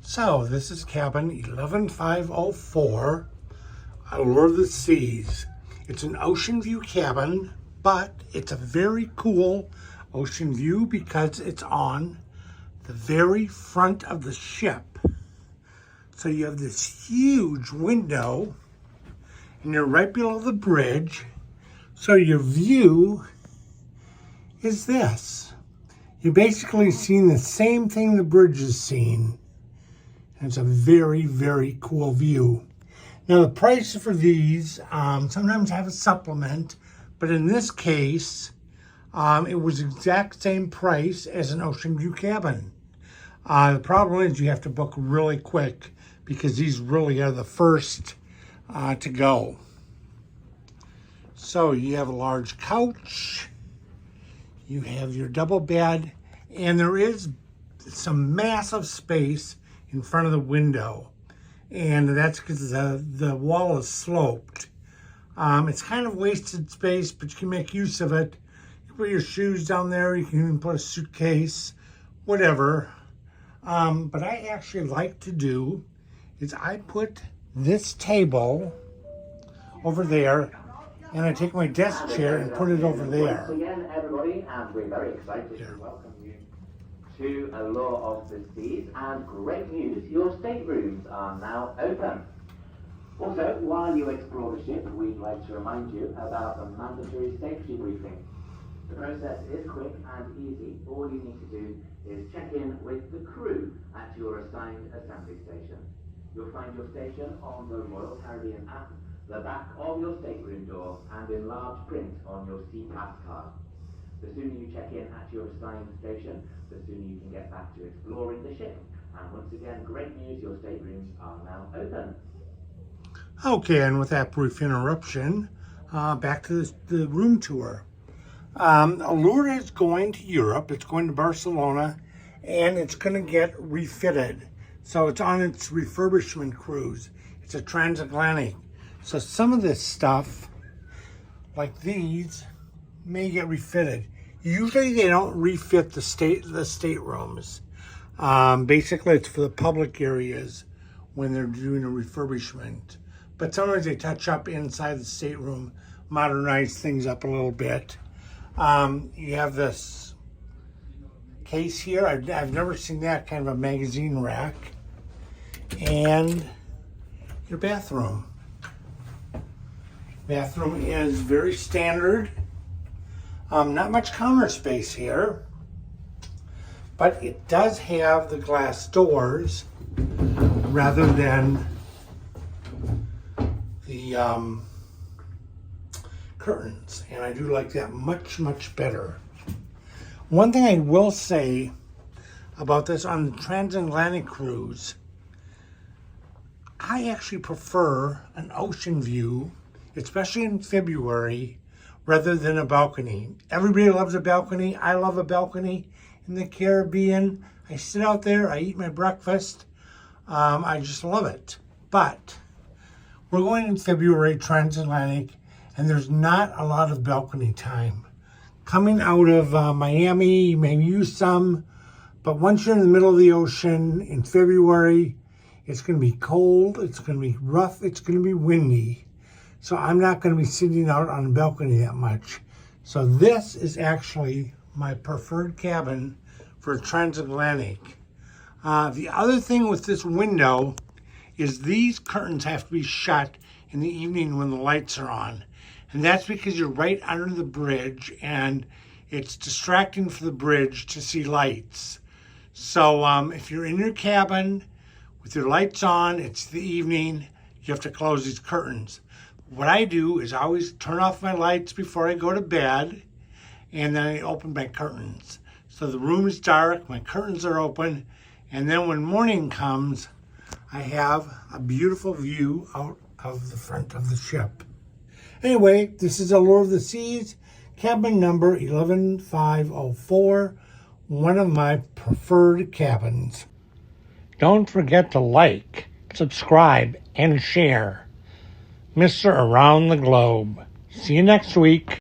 So this is cabin 11504, Allure of the Seas. It's an ocean view cabin, but it's a very cool ocean view because it's on the very front of the ship. So you have this huge window and you're right below the bridge. So your view is this. You're basically seeing the same thing the bridge is seeing. And it's a very, very cool view. Now the price for these sometimes have a supplement, but in this case, it was the exact same price as an ocean view cabin. The problem is you have to book really quick because these really are the first to go. So you have a large couch, you have your double bed, and there is some massive space in front of the window. And that's because the wall is sloped. It's kind of wasted space, but you can make use of it. You can put your shoes down there, you can even put a suitcase, whatever. But I actually like to do is I put this table over there, and I take my desk chair and put it over there. Once again, everybody, and we're very excited to welcome you to Allure of the Seas. And great news, your staterooms are now open. Also, while you explore the ship, we'd like to remind you about the mandatory safety briefing. The process is quick and easy. All you need to do is check in with the crew at your assigned assembly station. You'll find your station on the Royal Caribbean app, the back of your stateroom door, and in large print on your SeaPass card. The sooner you check in at your assigned station, the sooner you can get back to exploring the ship. And once again, great news, your staterooms are now open. Okay, and with that brief interruption, back to the room tour. Allure is going to Europe, it's going to Barcelona, and it's going to get refitted. So it's on its refurbishment cruise. It's a transatlantic. So some of this stuff, like these, may get refitted. Usually they don't refit the staterooms. Basically it's for the public areas when they're doing a refurbishment. But sometimes they touch up inside the stateroom, modernize things up a little bit. You have this case here. I've never seen that kind of a magazine rack. And your bathroom. Bathroom is very standard. Not much counter space here, but it does have the glass doors rather than the curtains, and I do like that much, much better. One thing I will say about this on the transatlantic cruise, I actually prefer an ocean view, especially in February, rather than a balcony. Everybody loves a balcony. I love a balcony in the Caribbean. I sit out there, I eat my breakfast. I just love it. But we're going in February transatlantic, and there's not a lot of balcony time. Coming out of Miami, you may use some, but once you're in the middle of the ocean in February, it's going to be cold, it's going to be rough, it's going to be windy. So I'm not going to be sitting out on the balcony that much. So this is actually my preferred cabin for transatlantic. The other thing with this window is these curtains have to be shut in the evening when the lights are on. And that's because you're right under the bridge and it's distracting for the bridge to see lights. So if you're in your cabin with your lights on, it's the evening, you have to close these curtains. What I do is I always turn off my lights before I go to bed, and then I open my curtains. So the room is dark, my curtains are open, and then when morning comes, I have a beautiful view out of the front of the ship. Anyway, this is Allure of the Seas, cabin number 11504, one of my preferred cabins. Don't forget to like, subscribe, and share. Mr. Around the Globe. See you next week.